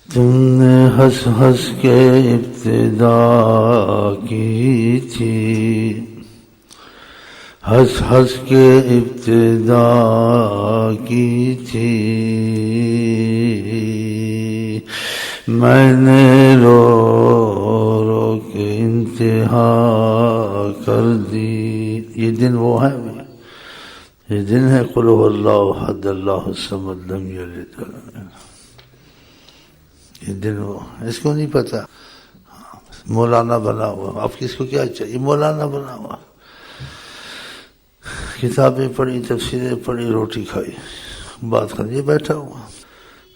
تم نے ہنس ہنس کے ابتدا کی تھی، ہنس ہنس کے ابتدا کی تھی، میں نے رو رو کے انتہا کر دی۔ یہ دن وہ ہے، یہ دن ہے قل هو اللہ احد اللہ الصمد لم یلد ولم یولد۔ یہ دن وہ، اس کو نہیں پتا، مولانا بنا ہوا، اب کس کو کیا چاہیے، مولانا بنا ہوا، کتابیں پڑھی، تفسیریں پڑھی، روٹی کھائی، بات کر، یہ بیٹھا ہوا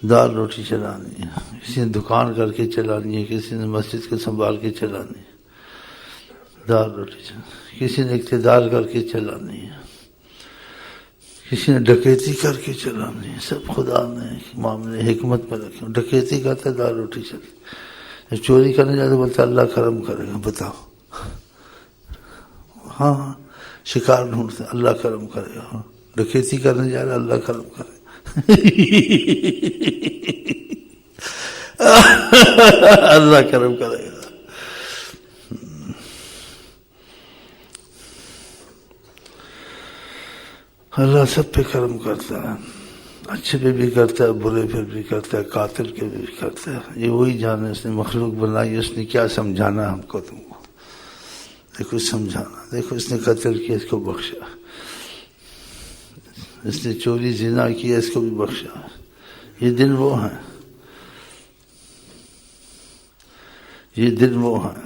دال روٹی چلانی ہے، کسی نے دکان کر کے چلانی ہے، کسی نے مسجد کو سنبھال کے چلانی ہے، دال روٹی چلانی، کسی نے اقتدار کر کے چلانی ہے، کسی نے ڈکیتی کر کے چلانی ہے، سب خدا نے معاملے حکمت میں رکھے۔ ڈکیتی کرتا ہے، دال روٹی چلتی، چوری کرنے جاتے بولتا اللہ کرم کرے گا، بتاؤ، ہاں ہاں، شکار ڈھونڈتے اللہ کرم کرے گا، ڈکیتی کرنے جا رہا اللہ کرم کرے گا، اللہ کرم کرے گا۔ اللہ سب پہ کرم کرتا ہے، اچھے پہ بھی کرتا ہے، برے پہ بھی کرتا ہے، قاتل کے بھی کرتا ہے۔ یہ وہی جانے اس نے مخلوق بنائی، اس نے کیا سمجھانا ہم کو، تم کو دیکھو سمجھانا، دیکھو اس نے قتل کیا، اس کو بخشا، اس نے چوری زنا کیا، اس کو بھی بخشا۔ یہ دن وہ ہیں، یہ دن وہ ہیں۔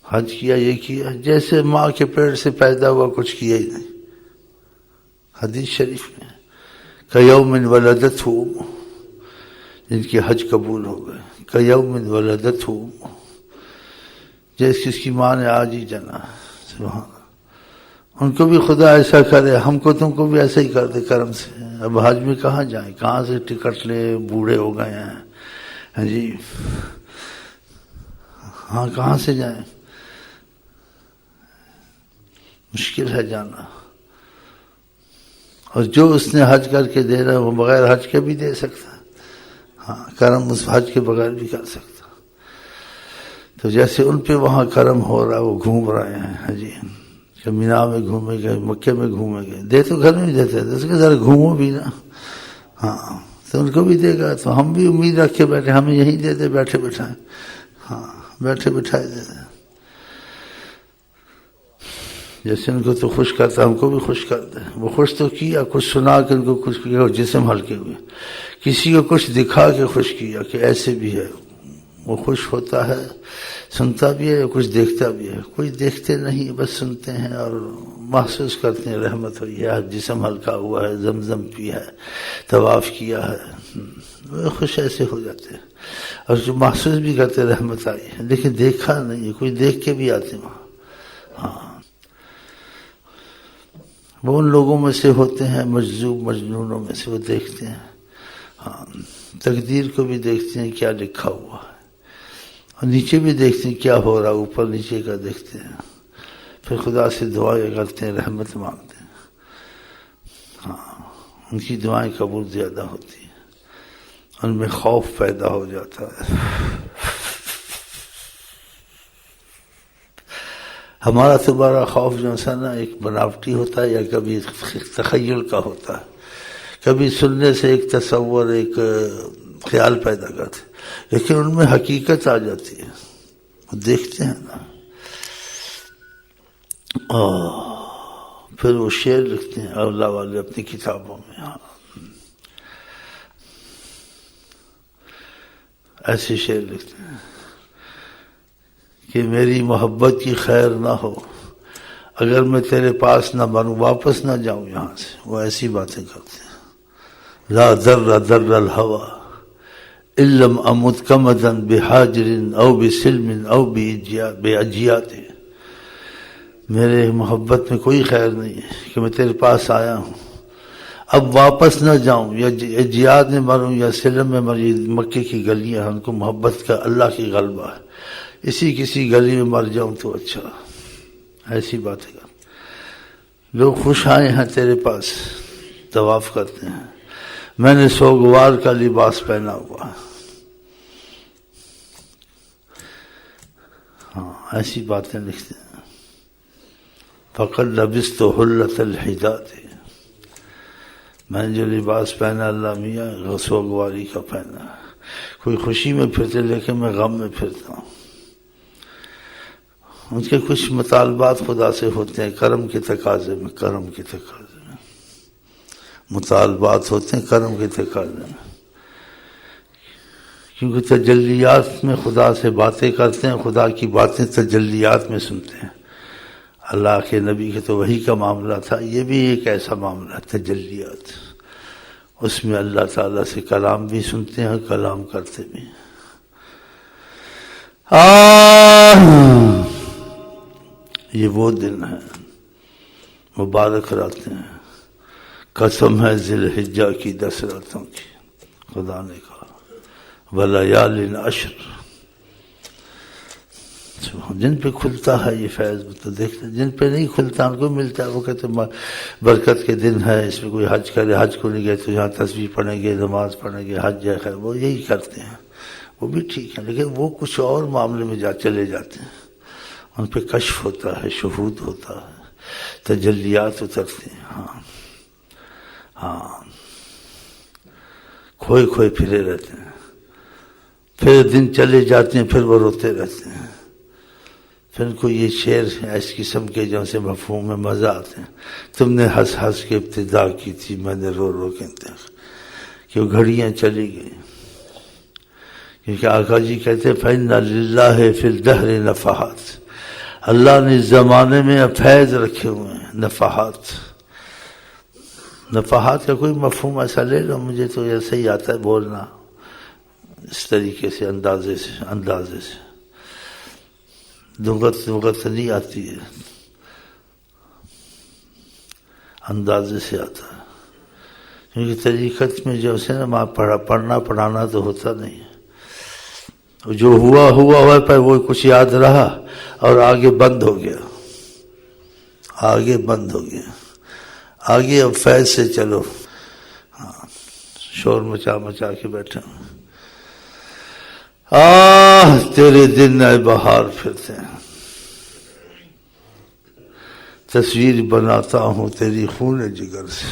حج کیا، یہ کیا، جیسے ماں کے پیٹ سے پیدا ہوا، کچھ کیا ہی نہیں۔ حدیث شریف میں کیوم ولدتہ، جن کے حج قبول ہو گئے، کیوم ولدتہ، جیسے اس کی ماں نے آج ہی جنا، سبحان اللہ۔ ان کو بھی خدا ایسا کرے، ہم کو تم کو بھی ایسا ہی کر دے کرم سے۔ اب حج میں کہاں جائیں، کہاں سے ٹکٹ لے، بوڑھے ہو گئے ہیں، ہاں جی، ہاں کہاں سے جائیں، مشکل ہے جانا۔ اور جو اس نے حج کر کے دے رہا ہے وہ بغیر حج کے بھی دے سکتا، ہاں کرم اس حج کے بغیر بھی کر سکتا۔ تو جیسے ان پہ وہاں کرم ہو رہا ہے، وہ گھوم رہے ہیں، ہاں جی، کہ مینا میں گھومے گئے، مکے میں گھومے گئے، دے تو گھر میں دیتے ہیں، اس کے ذرا گھومو بھی نا، ہاں تو ان کو بھی دے گا۔ تو ہم بھی امید رکھ کے بیٹھے، ہمیں یہی دے دے، بیٹھے بٹھائے، ہاں بیٹھے بٹھائے دے دے، جیسے ان کو تو خوش کرتا، ہم کو بھی خوش کر دے۔ وہ خوش تو کیا، کچھ سنا کے ان کو خوش کیا اور جسم ہلکے ہوئے، کسی کو کچھ دکھا کے خوش کیا کہ ایسے بھی ہے۔ وہ خوش ہوتا ہے، سنتا بھی ہے، کچھ دیکھتا بھی ہے۔ کوئی دیکھتے نہیں، بس سنتے ہیں اور محسوس کرتے ہیں رحمت ہوئی ہے، جسم ہلکا ہوا ہے، زمزم پیا ہے، طواف کیا ہے، وہ خوش ایسے ہو جاتے ہیں۔ اور جو محسوس بھی کرتے رحمت آئی ہے، لیکن دیکھا نہیں، کوئی دیکھ کے بھی آتے وہاں، ہاں وہ ان لوگوں میں سے ہوتے ہیں، مجذوب مجنونوں میں سے، وہ دیکھتے ہیں، ہاں تقدیر کو بھی دیکھتے ہیں کیا لکھا ہوا ہے، اور نیچے بھی دیکھتے ہیں کیا ہو رہا، اوپر نیچے کا دیکھتے ہیں، پھر خدا سے دعائیں کرتے ہیں، رحمت مانگتے ہیں، ہاں ان کی دعائیں قبول زیادہ ہوتی ہیں، ان میں خوف پیدا ہو جاتا ہے۔ ہمارا تمہارا خوف جو ہے نا، ایک بناوٹی ہوتا ہے، یا کبھی تخیل کا ہوتا ہے، کبھی سننے سے ایک تصور، ایک خیال پیدا کرتے، لیکن ان میں حقیقت آ جاتی ہے، وہ دیکھتے ہیں نا۔ پھر وہ شعر لکھتے ہیں اولیاء والے اپنی کتابوں میں، ہاں ایسے شعر لکھتے ہیں کہ میری محبت کی خیر نہ ہو اگر میں تیرے پاس نہ بنوں، واپس نہ جاؤں یہاں سے۔ وہ ایسی باتیں کرتے ہیں، لا در در الہوى ان لم امت کمدا بحاجر او بسلم او باجیات۔ میرے محبت میں کوئی خیر نہیں ہے کہ میں تیرے پاس آیا ہوں، اب واپس نہ جاؤں، یا جہاد میں مروں یا سلم میں مروں۔ مکے کی گلیاں، ان کو محبت کا اللہ کی غلبہ ہے، اسی کسی گلی میں مر جاؤں تو اچھا۔ ایسی باتیں کر، لوگ خوش آئے ہیں تیرے پاس، طواف کرتے ہیں، میں نے سوگوار کا لباس پہنا ہوا ہے. ہاں ایسی باتیں لکھتے ہیں. فقد لبست حلۃ الحداد، میں نے جو لباس پہنا اللہ میاں سوگواری کا پہنا. کوئی خوشی میں پھرتے لیکن میں غم میں پھرتا ہوں. ان کے کچھ مطالبات خدا سے ہوتے ہیں کرم کے تقاضے میں، کرم کے تقاضے میں مطالبات ہوتے ہیں، کرم کے تقاضے میں. کیونکہ تجلیات میں خدا سے باتیں کرتے ہیں، خدا کی باتیں تجلیات میں سنتے ہیں. اللہ کے نبی کے تو وہی کا معاملہ تھا، یہ بھی ایک ایسا معاملہ ہے تجلیات. اس میں اللہ تعالیٰ سے کلام بھی سنتے ہیں، کلام کرتے بھی ہیں. یہ وہ دن ہے، مبارک راتیں ہیں. قسم ہے ذی الحجہ کی 10 راتوں کی. خدا نے کہا وَلَيَالٍ عَشْرٍ، جن پہ کھلتا ہے یہ فیض تو دیکھتے، جن پہ نہیں کھلتا ان کو ملتا ہے. وہ کہتے برکت کے دن ہے، اس میں کوئی حج کرے، حج کو نہیں گئے تو یہاں تسبیح پڑھیں گے، نماز پڑھیں گے، حج ہے خیر، وہ یہی کرتے ہیں. وہ بھی ٹھیک ہے، لیکن وہ کچھ اور معاملے میں چلے جاتے ہیں. ان پہ کشف ہوتا ہے، شہود ہوتا ہے، تجلیات اترتے ہیں. ہاں ہاں، کھوئے کھوئے پھرے رہتے ہیں. پھر دن چلے جاتے ہیں، پھر وہ روتے رہتے ہیں. پھر ان کو یہ شعر اس قسم کے جو سے مفہوم میں مزہ آتے ہیں. تم نے ہنس ہنس کے ابتدا کی تھی، میں نے رو رو کے انتہا. کہ وہ گھڑیاں چلی گئیں. کیونکہ آقا جی کہتے ہیں فَإِنَّ لِلَّهِ فِي الدَّهْرِ نَفَحَاتٍ، اللہ نے اس زمانے میں فیض رکھے ہوئے ہیں. نفحات، نفحات کا کوئی مفہوم ایسا لے لو، مجھے تو ایسا ہی آتا ہے بولنا اس طریقے سے، اندازے سے. لغت نہیں آتی ہے، اندازے سے آتا ہے. کیونکہ طریقت میں جو ہے نا پڑھنا پڑھانا تو ہوتا نہیں ہے. جو ہوا پر وہ کچھ یاد رہا اور آگے بند ہو گیا. آگے اب فیض سے چلو. ہاں، شور مچا کے بیٹھے. تیرے دن اے بہار پھرتے ہیں، تصویر بناتا ہوں تیری خون جگر سے.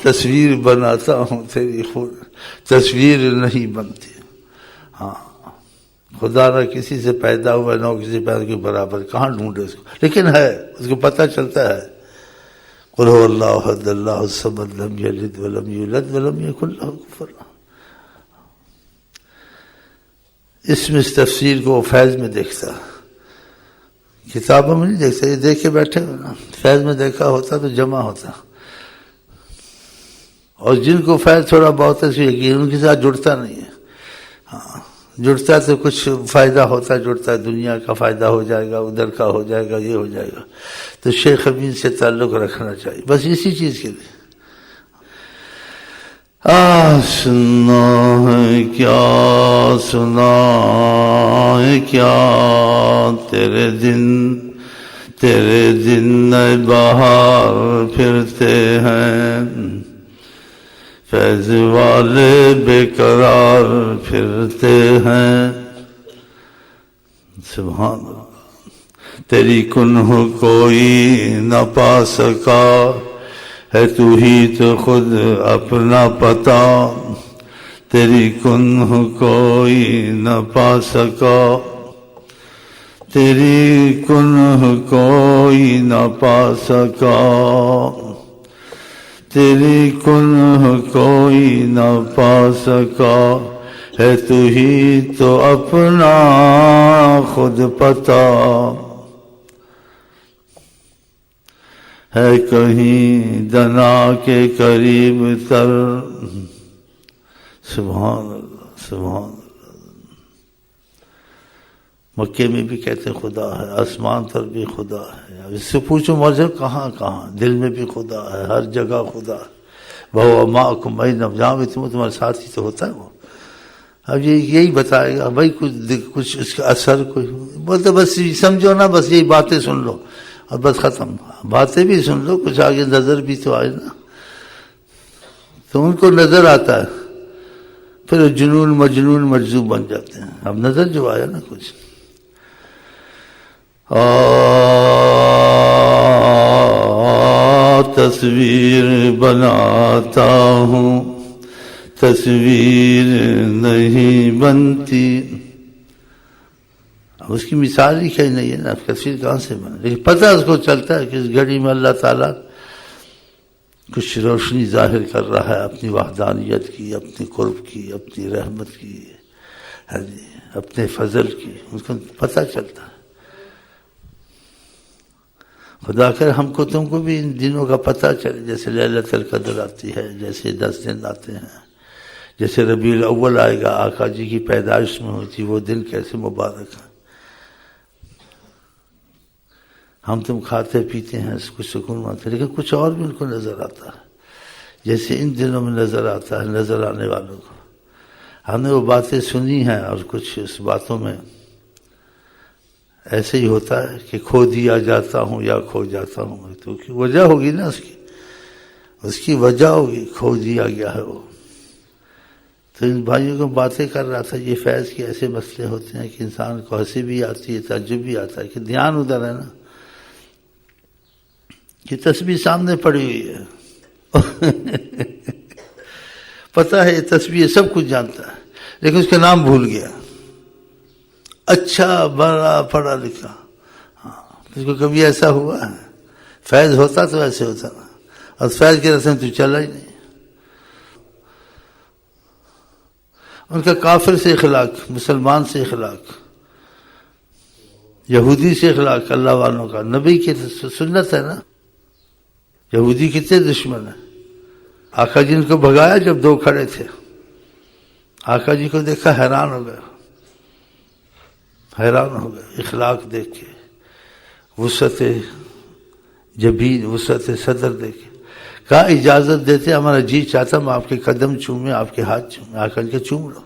تصویر بناتا ہوں تیری خون، تصویر نہیں بنتی. ہاں، خدا نہ کسی سے پیدا ہوا نہ کسی سے پیدا کے برابر، کہاں ڈھونڈے اس کو، لیکن ہے، اس کو پتہ چلتا ہے. قُلْ هُوَ اللَّهُ أَحَدُ اللَّهُ الصَّمَدُ لَمْ يَلِدْ وَلَمْ يُولَدْ وَلَمْ يَكُنْ لَهُ كُفُوًا أَحَدٌ. اس میں اس تفسیر کو فیض میں دیکھتا، کتابوں میں نہیں دیکھتا. یہ دیکھ کے بیٹھے ہوئے نا، فیض میں دیکھا ہوتا تو جمع ہوتا. اور جن کو فیض تھوڑا بہت ہے یقین ان کے ساتھ جڑتا نہیں ہے. ہاں، جڑتا تو کچھ فائدہ ہوتا، جڑتا ہے دنیا کا فائدہ ہو جائے گا، ادھر کا ہو جائے گا، یہ ہو جائے گا. تو شیخ امین سے تعلق رکھنا چاہیے بس اسی چیز کے لیے. سنا ہے کیا تیرے دن بہار پھرتے ہیں، فیض والے بے قرار پھرتے ہیں. سبحان اللہ. تیری کنہ کوئی نہ پا سکا ہے، تو ہی تو خود اپنا پتا. تیری کنہ کوئی نہ پا سکا، تیری کنہ کوئی نہ پا سکا، تیری کنہ کوئی نہ پا سکا ہے، تو ہی تو اپنا خود پتا ہے. کہیں دنا کے قریب تر، سبحان اللہ سبحان اللہ. مکے میں بھی کہتے خدا ہے، آسمان پر بھی خدا ہے. اس سے پوچھو مجھے کہاں دل میں بھی خدا ہے، ہر جگہ خدا ہے. وَهُوَ مَعَكُمْ أَيْنَمَا جہاں بھی تمہارے ساتھ ہی تو ہوتا ہے وہ. اب یہی بتائے گا بھائی کچھ اس کا اثر کوئی بولتے بس سمجھو نا، بس یہی باتیں سن لو. اور بس ختم. باتیں بھی سن لو، کچھ آگے نظر بھی تو آئے نا. تو ان کو نظر آتا ہے، پھر جنون مجنون مجذوب بن جاتے ہیں. اب نظر جو آیا نا کچھ، تصویر بناتا ہوں تصویر نہیں بنتی. اب اس کی مثال ہی کہیں نہیں ہے نا، تصویر کہاں سے بنے؟ لیکن پتہ اس کو چلتا ہے کہ اس گھڑی میں اللہ تعالیٰ کچھ روشنی ظاہر کر رہا ہے اپنی وحدانیت کی، اپنی قرب کی، اپنی رحمت کی، اپنے فضل کی. اس کو پتہ چلتا ہے. خدا کر ہم کو تم کو بھی ان دنوں کا پتہ چلے، جیسے لیلۃ القدر آتی ہے، جیسے 10 دن آتے ہیں، جیسے ربیع الاول آئے گا، آقا جی کی پیدائش میں ہوئی تھی، وہ دن کیسے مبارک ہے. ہم تم کھاتے پیتے ہیں، کچھ سکون مانتے، لیکن کچھ اور بھی ان کو نظر آتا ہے، جیسے ان دنوں میں نظر آتا ہے نظر آنے والوں کو. ہم نے وہ باتیں سنی ہیں، اور کچھ اس باتوں میں ایسے ہی ہوتا ہے کہ کھو دیا جاتا ہوں یا کھو جاتا ہوں. تو وجہ ہوگی نا، اس کی وجہ ہوگی، کھو دیا گیا ہے وہ. تو ان بھائیوں کو باتیں کر رہا تھا. یہ فیض کے ایسے مسئلے ہوتے ہیں کہ انسان کو ہنسی بھی آتی ہے، تعجب بھی آتا ہے کہ دھیان ادھر ہے نا. یہ تسبیح سامنے پڑی ہوئی ہے، پتہ ہے یہ تسبیح سب کچھ جانتا ہے، لیکن اس کا نام بھول گیا. اچھا بڑا پڑھا لکھا. ہاں، اس کو کبھی ایسا ہوا ہے؟ فیض ہوتا تو ایسے ہوتا نا، اور فیض کی رسم تو چلا ہی نہیں. ان کا کافر سے اخلاق، مسلمان سے اخلاق، یہودی سے اخلاق، اللہ والوں کا. نبی کی سنت ہے نا. یہودی کتنے دشمن ہیں. آقا جی نے کو بھگایا جب 2 کھڑے تھے. آقا جی کو دیکھا، حیران ہو گئے، اخلاق دیکھ کے، وسعت جبین، وسعت صدر دیکھ کے. کہا اجازت دیتے، ہمارا جی چاہتا ہم آپ کے قدم چومیں، آپ کے ہاتھ چومیں. آقا جی کے چوم لو.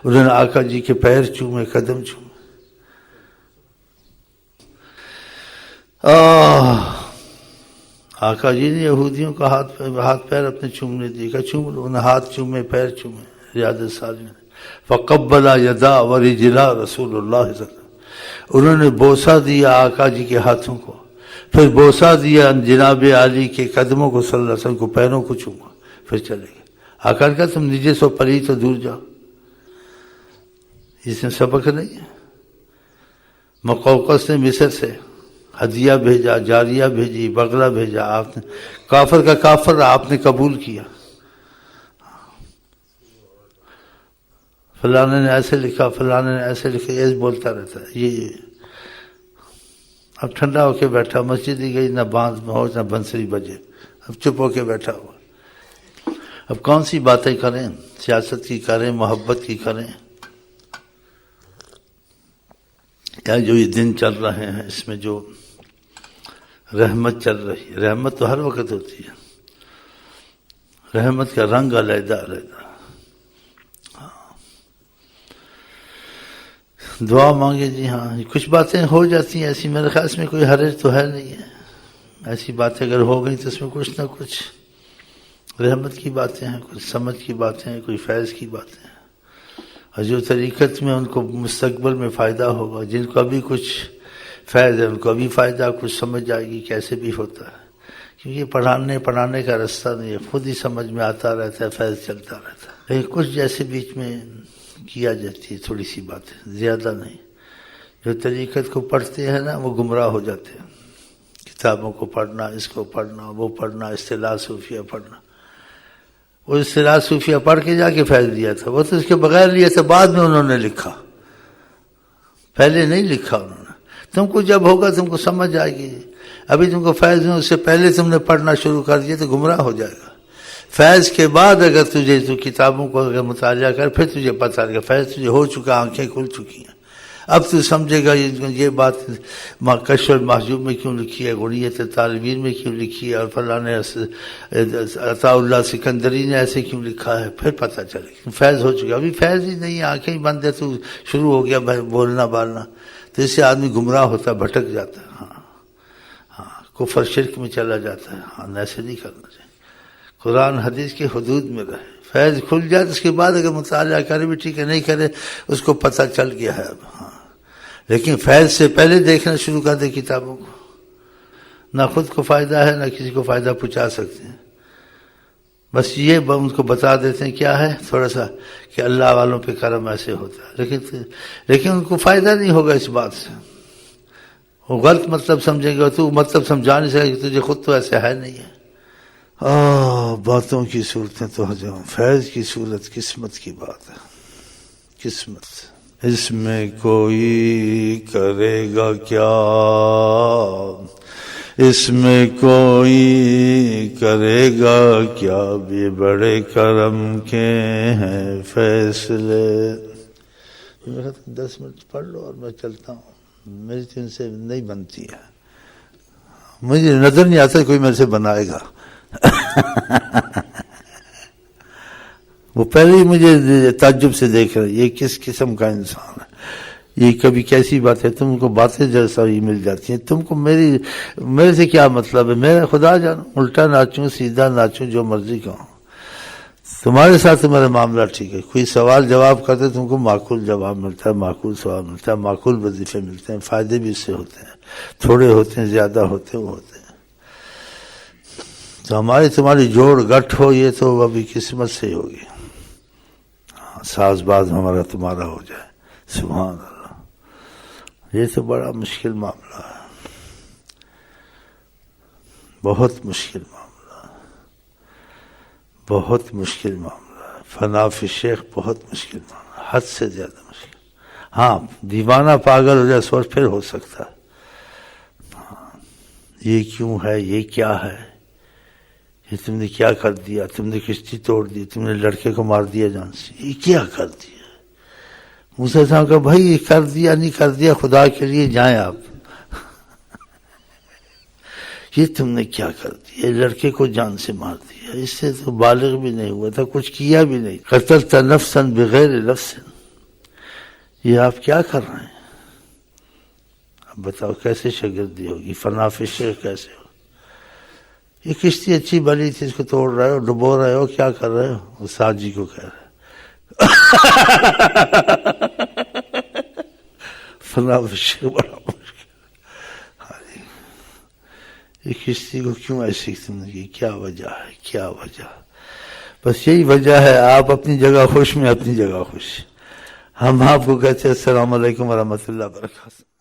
انہوں نے آقا جی کے پیر چومے، قدم چومے. آقا جی نے یہودیوں کا ہاتھ پیر اپنے چومنے دیے، کہا چوم لو. انہیں ہاتھ چومے، پیر چومے. ریاض الصالحین فقبل یدا ورجلا رسول اللہ صلی اللہ علیہ وسلم. انہوں نے بوسہ دیا آقا جی کے ہاتھوں کو، پھر بوسہ دیا جناب علی کے قدموں کو صلی اللہ علیہ وسلم کو، پیروں کو چوما، پھر چلے گئے. آقا نے کہا تم نجس و پلیت تو دور جاؤ. اس میں سبق نہیں ہے. مقوقس نے مصر سے ہدیہ بھیجا، جاریہ بھیجی، بغلہ بھیجا. آپ نے کافر کا کافر رہا، آپ نے قبول کیا. فلانے نے ایسے لکھا، فلانے نے ایسے لکھا، ایسے بولتا رہتا ہے. یہ اب ٹھنڈا ہو کے بیٹھا، مسجد ہی گئی، نہ باندھ میں ہو نہ بنسری بجے، اب چپ ہو کے بیٹھا ہوا. اب کون سی باتیں کریں؟ سیاست کی کریں، محبت کی کریں، یا جو یہ دن چل رہے ہیں اس میں جو رحمت چل رہی ہے. رحمت تو ہر وقت ہوتی ہے، رحمت کا رنگ علیحدہ علیحدہ. دعا مانگے. جی ہاں، کچھ باتیں ہو جاتی ہیں ایسی، میرے خیال میں کوئی حرج تو ہے نہیں ہے. ایسی باتیں اگر ہو گئی تو اس میں کچھ نہ کچھ رحمت کی باتیں ہیں، کچھ سمجھ کی باتیں ہیں، کوئی فیض کی باتیں ہیں. اور جو طریقت میں ان کو مستقبل میں فائدہ ہوگا، جن کو ابھی کچھ فیض ہے ان کو ابھی فائدہ، کچھ سمجھ جائے گی کیسے بھی ہوتا ہے. کیونکہ پڑھانے کا رستہ نہیں ہے، خود ہی سمجھ میں آتا رہتا ہے، فیض چلتا رہتا ہے. لیکن کچھ جیسے بیچ میں کیا جاتی ہے تھوڑی سی باتیں، زیادہ نہیں. جو طریقت کو پڑھتے ہیں نا وہ گمراہ ہو جاتے ہیں. کتابوں کو پڑھنا، اس کو پڑھنا، وہ پڑھنا، اصطلاح صوفیہ پڑھنا. وہ اصطلاح صوفیہ پڑھ کے جا کے فیض لیا تھا، وہ تو اس کے بغیر لیا تھا، بعد میں انہوں نے لکھا، پہلے نہیں لکھا انہوں نے. تم کو جب ہوگا تم کو سمجھ آئے گی. ابھی تم کو فیض میں اس سے پہلے تم نے پڑھنا شروع کر دیا تو گمراہ ہو جائے گا. فیض کے بعد اگر تجھے تو کتابوں کو اگر مطالعہ کر، پھر تجھے پتہ لگے فیض تجھے ہو چکا، آنکھیں کھل چکی ہیں. اب تو سمجھے گا یہ بات کشف المحجوب میں کیوں لکھی ہے، غنیت طالبین میں کیوں لکھی ہے، اور فلانے عطاء اللہ سکندری نے ایسے کیوں لکھا ہے. پھر پتہ چلے گا فیض ہو چکا. ابھی فیض ہی نہیں، آنکھیں ہی بند ہے تو شروع ہو گیا بولنا بالنا، تو اس سے آدمی گمراہ ہوتا، بھٹک جاتا ہے. ہاں، کفر شرک میں چلا جاتا ہے. ہاں ایسے نہیں کرنا چاہیے. قرآن حدیث کے حدود میں رہے. فیض کھل جائے اس کے بعد اگر مطالعہ کرے بھی ٹھیک ہے, نہیں کرے اس کو پتہ چل گیا ہے اب. ہاں لیکن فیض سے پہلے دیکھنا شروع کر دے کتابوں کو. نہ خود کو فائدہ ہے نہ کسی کو فائدہ پہنچا سکتے ہیں. بس یہ ان کو بتا دیتے ہیں کیا ہے تھوڑا سا کہ اللہ والوں پہ کرم ایسے ہوتا ہے, لیکن ان کو فائدہ نہیں ہوگا اس بات سے. وہ غلط مطلب سمجھیں گے, تو مطلب سمجھا نہیں سکے کہ تجھے خود تو ایسے ہے نہیں ہے. باتوں کی صورتیں تو ہزاروں, فیض کی صورت قسمت کی بات ہے. قسمت اس میں کوئی کرے گا کیا, اس میں کوئی کرے گا کیا, یہ بڑے کرم کے ہیں فیصلے. 10 منٹ پڑھ لو اور میں چلتا ہوں. میری تو ان سے نہیں بنتی ہے, مجھے نظر نہیں آتا کوئی میرے سے بنائے گا. وہ پہلے ہی مجھے تعجب سے دیکھ رہے یہ کس قسم کا انسان ہے, یہ کبھی کیسی بات ہے. تم کو باتیں جیسا ہی مل جاتی ہیں, تم کو میرے سے کیا مطلب ہے. میرا خدا جانو, الٹا ناچوں سیدھا ناچوں جو مرضی کہوں, تمہارے ساتھ تمہارا معاملہ ٹھیک ہے. کوئی سوال جواب کرتے تم کو معقول جواب ملتا ہے, معقول سوال ملتا ہے, معقول وظیفے ملتے ہیں, فائدے بھی اس سے ہوتے ہیں, تھوڑے ہوتے ہیں زیادہ ہوتے ہیں, وہ ہوتے ہیں. تو ہماری تمہاری جوڑ گٹھ ہو یہ تو ابھی قسمت سے ہی ہوگی. ساز باز ہمارا تمہارا ہو جائے. سبحان اللہ, یہ تو بڑا مشکل معاملہ ہے, بہت مشکل معاملہ, بہت مشکل معاملہ ہے. فنا فی الشیخ بہت مشکل معاملہ, حد سے زیادہ مشکل. ہاں دیوانہ پاگل ہو جائے سوچ پھر ہو سکتا ہے. یہ کیوں ہے, یہ کیا ہے, یہ تم نے کیا کر دیا, تم نے کشتی توڑ دی, تم نے لڑکے کو مار دیا جان سے, یہ کیا کر دیا. موسیٰ صاحب کہا بھائی یہ کر دیا نہیں کر دیا خدا کے لیے جائیں آپ. یہ تم نے کیا کر دیا, یہ لڑکے کو جان سے مار دیا, اس سے تو بالغ بھی نہیں ہوا تھا, کچھ کیا بھی نہیں. قتلت نفسا بغیر نفس, یہ آپ کیا کر رہے ہیں. اب بتاؤ کیسے شاگردی ہوگی, فنا فی الشیخ کیسے ہو. یہ کشتی اچھی بلی تھی, اس کو توڑ رہے ہو, ڈبو رہے ہو, کیا کر رہے ہو. استاد جی کو کہہ رہے فنا فی الشیخ بڑا مشکل. یہ کشتی کو کیوں ایسی تم نے کی, کیا وجہ ہے, کیا وجہ. بس یہی وجہ ہے, آپ اپنی جگہ خوش, میں اپنی جگہ خوش. ہم آپ کو کہتے ہیں السلام علیکم ورحمۃ اللہ وبرکاتہ.